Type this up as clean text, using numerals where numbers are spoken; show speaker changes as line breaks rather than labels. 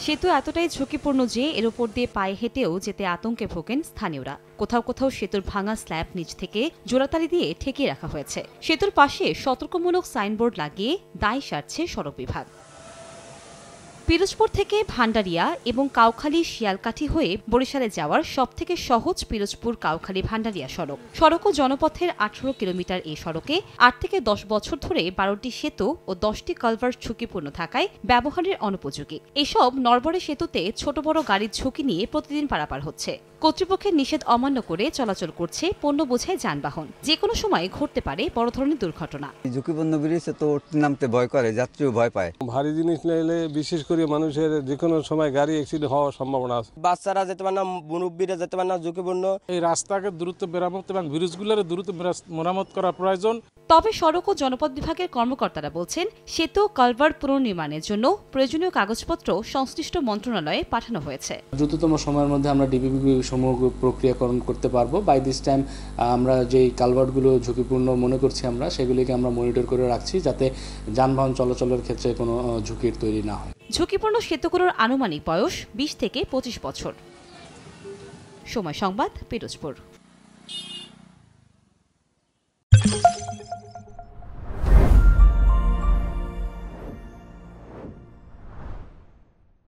সেতু এতটাই ঝুঁকিপূর্ণ যে এর উপর দিয়ে পায়ে হেঁটেও যেতে আতঙ্কে ভোগেন স্থানীয়রা। কোথাও কোথাও সেতুর ভাঙা স্ল্যাব নিচ থেকে জোড়াতালি দিয়ে ঠেকিয়ে রাখা হয়েছে। সেতুর পাশে সতর্কমূলক সাইনবোর্ড লাগিয়ে দায় সারছে সড়ক বিভাগ। পিরোজপুর থেকে ভান্ডারিয়া এবং কাউখালী শিয়ালকাঠি হয়ে বরিশালে যাওয়ার সবথেকে সহজ পিরোজপুর কাউখালী ভান্ডারিয়া সড়ক ও জনপথের 18 কিলোমিটার এই সড়কে 8 থেকে 10 বছর ধরে 12টি সেতু ও 10টি কালভার্ট ঝুঁকিপূর্ণ থাকায় ব্যবহারের অনুপযোগী। এসব নরবরে সেতুতে ছোট বড় গাড়ির ঝুঁকি নিয়ে প্রতিদিন পারাপার হচ্ছে। কর্তৃপক্ষের নিষেধ অমান্য করে চলাচল করছে পণ্য বোঝাই যানবাহন। যে কোনো সময় ঘটতে পারে বড় ধরনের দুর্ঘটনা।
ঝুঁকিপূর্ণ ব্রিজে তো নামতে ভয় করে, যাত্রীও ভয় পায়।
ভারী জিনিস নিলে বিশেষ করে মানুষের যে কোনো সময় গাড়ি অ্যাক্সিডেন্ট হওয়ার সম্ভাবনা আছে।
বাচ্চারা যেতে পারে না, মুরব্বীরা যেতে পারে না, ঝুঁকিপূর্ণ।
এই রাস্তাকে দ্রুত মেরামত এবং ব্রিজগুলোর দ্রুত মেরামত করা প্রয়োজন।
তবে সড়ক ও জনপথ বিভাগের কর্মকর্তারা বলছেন, সেতু কালভার্ট পুনর্নির্মাণের জন্য প্রয়োজনীয় কাগজপত্র সংশ্লিষ্ট মন্ত্রণালয়ে পাঠানো হয়েছে।
দ্রুততম সময়ের মধ্যে আমরা ডিপিপি সমূহ প্রক্রিয়াকরণ করতে পারবো। বাই দিস টাইম আমরা যেই কালভার্টগুলো ঝুঁকিপূর্ণ মনে করছি আমরা সেগুলিকে আমরা মনিটর করে রাখছি, যাতে যানবাহন চলাচলের ক্ষেত্রে কোনো ঝুঁকির তৈরি না হয়।
ঝুঁকিপূর্ণ সেতুগুলোর আনুমানিক বয়স 20 থেকে 25 বছর। সময় সংবাদ, পিরোজপুর।